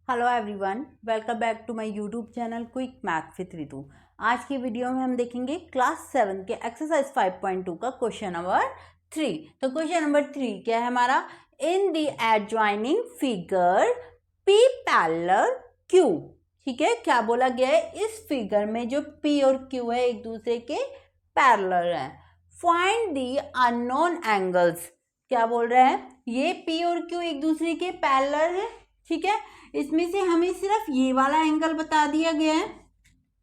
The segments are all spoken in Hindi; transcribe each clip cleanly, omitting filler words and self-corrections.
Hello everyone, welcome back to my YouTube channel quick math with Ritu. आज की वीडियो में हम देखेंगे क्लास 7 के एक्सरसाइज 5.2 का क्वेश्चन नंबर 3। तो क्वेश्चन नंबर 3 क्या है हमारा? In the adjoining figure P parallel Q। ठीक है, क्या बोला गया है? इस फिगर में जो P और Q है एक दूसरे के पैरेलल है। Find the unknown angles. क्या बोल रहे हैं? ये P और Q एक दूसरे के पैरेलल है। ठीक है, इसमें से हमें सिर्फ ये वाला एंगल बता दिया गया है।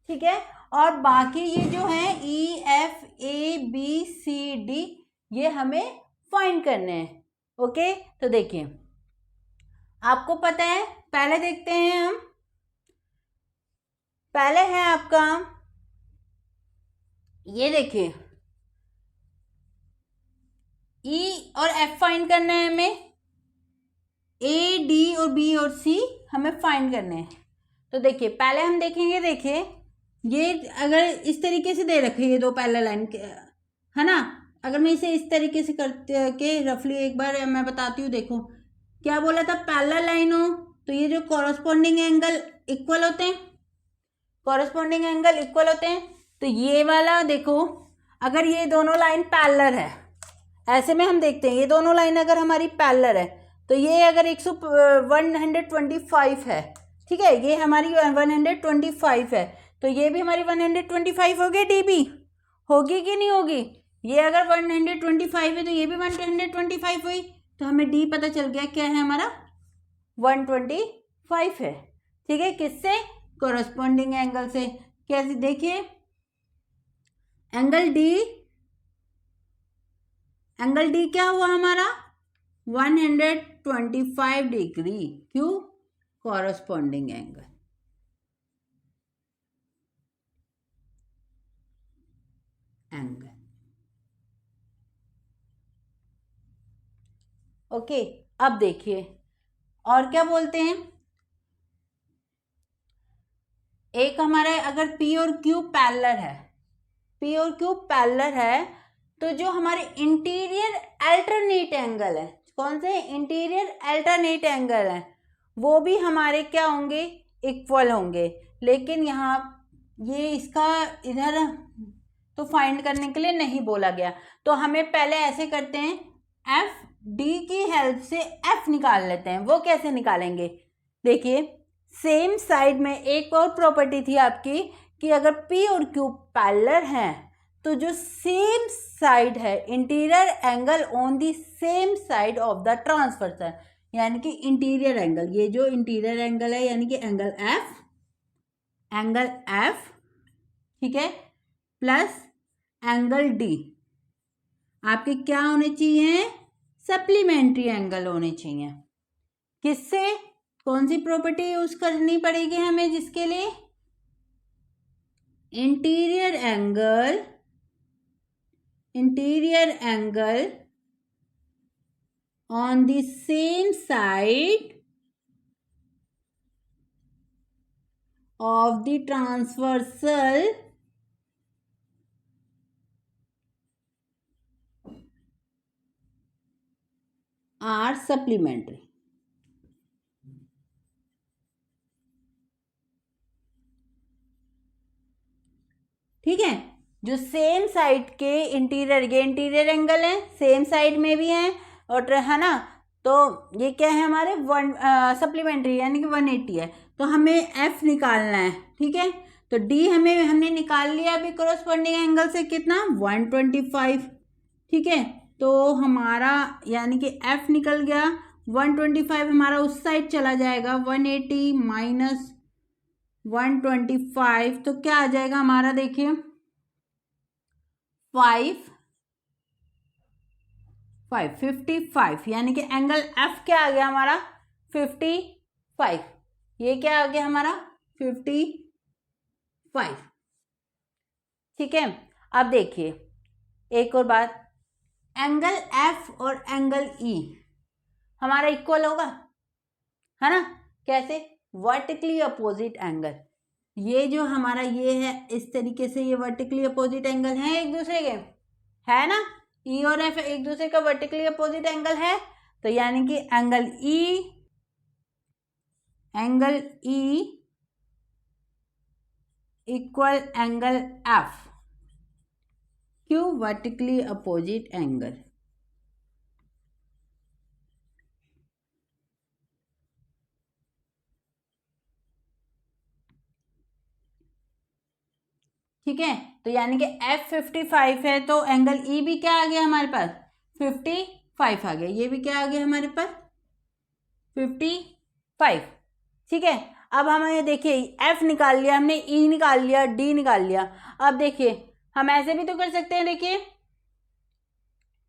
ठीक है, और बाकी ये जो है E F A B C D ये हमें फाइंड करने हैं। ओके, तो देखिए आपको पता है, पहले देखते हैं हम। पहले है आपका ये, देखिए ई और एफ फाइंड करना है हमें। ए डी और बी और सी हमें फाइंड करने हैं। तो देखिए पहले हम देखेंगे, देखिए ये अगर इस तरीके से दे रखे ये दो पैरेलल लाइन है ना, अगर मैं इसे इस तरीके से करके रफली एक बार मैं बताती हूँ। देखो क्या बोला था, पैरेलल लाइन हो तो ये जो कॉरस्पॉन्डिंग एंगल इक्वल होते हैं, कॉरस्पॉन्डिंग एंगल इक्वल होते हैं। तो ये वाला देखो, अगर ये दोनों लाइन पैरेलल है, ऐसे में हम देखते हैं ये दोनों लाइन अगर हमारी पैरेलल है तो ये अगर 125 है, ठीक है, ये हमारी 125 है, तो ये भी हमारी 125 होगी, डीबी होगी कि नहीं होगी? ये अगर 125 है तो ये भी 125 हुई, तो हमें डी पता चल गया क्या है हमारा, 125 है। ठीक है, किससे? कोरस्पॉन्डिंग एंगल से। कैसे? देखिए एंगल डी क्या हुआ हमारा, 125 डिग्री। क्यों? Corresponding angle. ओके, अब देखिए और क्या बोलते हैं। एक हमारे अगर P और Q पैरेलल है, P और Q पैरेलल है, तो जो हमारे इंटीरियर अल्टरनेट एंगल है, कौन से इंटीरियर अल्टरनेट एंगल है, वो भी हमारे क्या होंगे, इक्वल होंगे। लेकिन यहाँ ये इसका इधर तो फाइंड करने के लिए नहीं बोला गया, तो हमें पहले ऐसे करते हैं, एफ डी की हेल्प से एफ निकाल लेते हैं। वो कैसे निकालेंगे? देखिए सेम साइड में एक और प्रॉपर्टी थी आपकी कि अगर P और Q पैरेलल हैं तो जो सेम साइड है, interior angle on the same side of the transversal, यानी कि इंटीरियर एंगल, ये जो इंटीरियर एंगल है यानी कि एंगल एफ, ठीक है, प्लस एंगल डी आपके क्या होने चाहिए, सप्लीमेंट्री एंगल होने चाहिए। किससे? कौन सी प्रॉपर्टी यूज करनी पड़ेगी हमें जिसके लिए? Interior angle on the same side of the transversal are supplementary. ठीक है, जो सेम साइड के इंटीरियर, ये इंटीरियर एंगल है, सेम साइड में भी है और है ना, तो ये क्या है हमारे सप्लीमेंट्री यानी कि 180 है, तो हमें एफ निकालना है। ठीक है, तो डी हमने निकाल लिया अभी कोरस्पॉन्डिंग एंगल से, कितना, 125। ठीक है, तो हमारा यानी कि एफ निकल गया 125, हमारा उस साइड चला जाएगा 180 माइनस 125, तो क्या आ जाएगा हमारा, देखिए 55, यानी कि एंगल एफ क्या आ गया हमारा, 55। ये क्या आ गया हमारा, 55। ठीक है, अब देखिए एक और बात, एंगल एफ और एंगल ई हमारा इक्वल होगा, है ना? कैसे? Vertically opposite angle. ये जो हमारा ये है इस तरीके से, ये वर्टिकली अपोजिट एंगल है एक दूसरे के, है ना? ई और एफ एक दूसरे का वर्टिकली अपोजिट एंगल है, तो यानी कि angle E angle E equal angle F, क्यों? Vertically opposite angle. ठीक है, तो यानी कि एफ 55 है, तो एंगल ई भी क्या आ गया हमारे पास? 55 आ गया। ये भी क्या आ गया हमारे पास? 55। ठीक है, अब हमें देखिए एफ निकाल लिया हमने, ई निकाल लिया, डी निकाल लिया। अब देखिए हम ऐसे भी तो कर सकते हैं। देखिए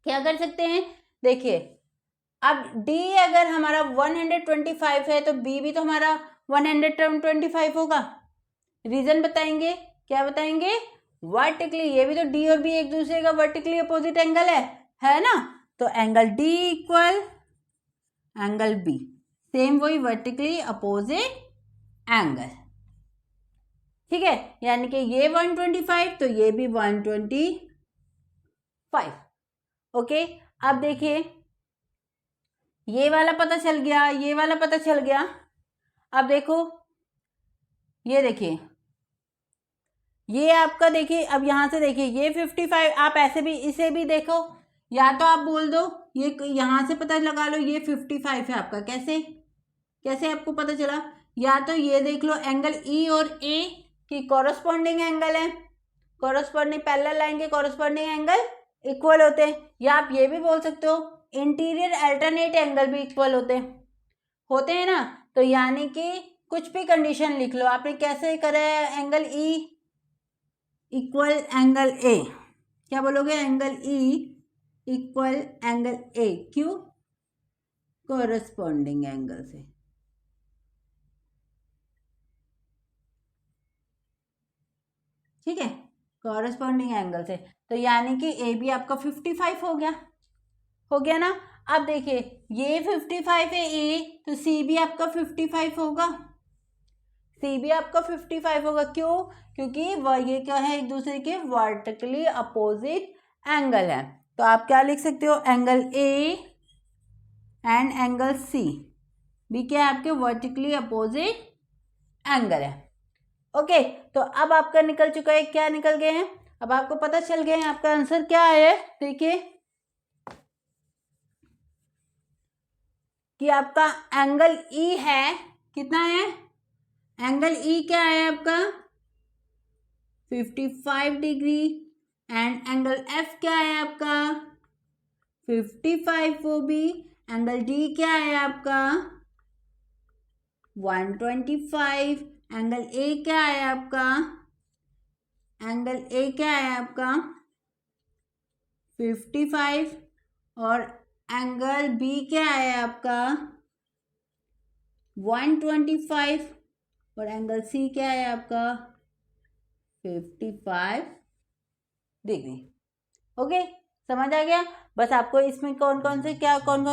क्या कर सकते हैं, देखिए अब डी अगर हमारा 125 है तो बी भी तो हमारा 125 होगा। रीजन बताएंगे, क्या बताएंगे? वर्टिकली, ये भी तो डी और बी एक दूसरे का वर्टिकली अपोजिट एंगल है ना? तो angle D equal angle B, same वही वर्टिकली अपोजिट एंगल। ठीक है, यानी कि ये 125 तो ये भी 125। ओके, अब देखिए ये वाला पता चल गया, ये वाला पता चल गया। अब देखो ये देखिए, ये आपका देखिए, अब यहां से देखिए ये 55, आप ऐसे भी इसे भी देखो, या तो आप बोल दो ये यहां से पता लगा लो ये 55 है आपका। कैसे कैसे आपको पता चला? या तो ये देख लो एंगल ई और ए की कॉरस्पॉन्डिंग एंगल है, कॉरस्पॉन्डिंग पैरेलल लाइन के कॉरस्पॉन्डिंग एंगल इक्वल होते हैं। या आप ये भी बोल सकते हो इंटीरियर अल्टरनेट एंगल भी इक्वल होते हैं ना। तो यानी कि कुछ भी कंडीशन लिख लो। आपने कैसे करा है? Angle E equal angle A, क्या बोलोगे? Angle E equal angle A, क्यों? कॉरस्पॉन्डिंग एंगल से। ठीक है, कॉरस्पॉन्डिंग एंगल से। तो यानी कि ए बी आपका 55 हो गया ना। अब देखिए ये 55 है ए, तो सी भी आपका 55 होगा, सी भी आपका 55 होगा। क्यों? क्योंकि वह ये क्या है? एक दूसरे के वर्टिकली अपोजिट एंगल है। तो आप क्या लिख सकते हो? Angle A and angle C भी क्या है? आपके वर्टिकली अपोजिट एंगल है। ओके, तो अब आपका निकल चुका है, क्या निकल गए हैं? अब आपको पता चल गया है आपका आंसर क्या है। देखिए कि आपका एंगल ई है, कितना है? एंगल ई क्या है आपका? 55 डिग्री। एंड एंगल एफ क्या है आपका? 55 वो भी। एंगल डी क्या है आपका? 125। एंगल ए क्या है आपका? एंगल ए क्या है आपका? 55। और एंगल बी क्या है आपका? 125। और एंगल सी क्या है आपका? 55 डिग्री। ओके, समझ आ गया? बस आपको इसमें कौन कौन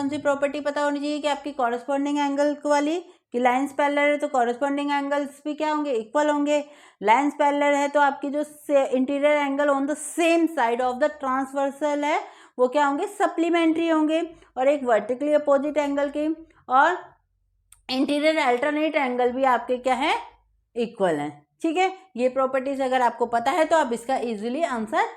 सी प्रॉपर्टी पता होनी चाहिए कि आपकी कॉरस्पॉन्डिंग एंगल वाली, कि लाइंस पैरेलल है तो कॉरस्पॉन्डिंग एंगल्स भी क्या होंगे? इक्वल होंगे। लाइंस पैरेलल है तो आपकी जो interior angle on the same side of the transversal है वो क्या होंगे? सप्लीमेंट्री होंगे। और एक वर्टिकली अपोजिट एंगल की और इंटीरियर अल्टरनेट एंगल भी आपके क्या है? इक्वल है। ठीक है, ये प्रॉपर्टीज अगर आपको पता है तो आप इसका इजीली आंसर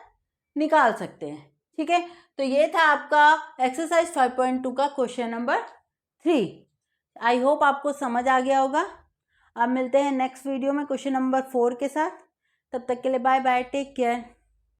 निकाल सकते हैं। ठीक है, तो ये था आपका एक्सरसाइज 5.2 का क्वेश्चन नंबर 3। आई होप आपको समझ आ गया होगा। अब मिलते हैं नेक्स्ट वीडियो में क्वेश्चन नंबर 4 के साथ। तब तक के लिए बाय बाय, टेक केयर।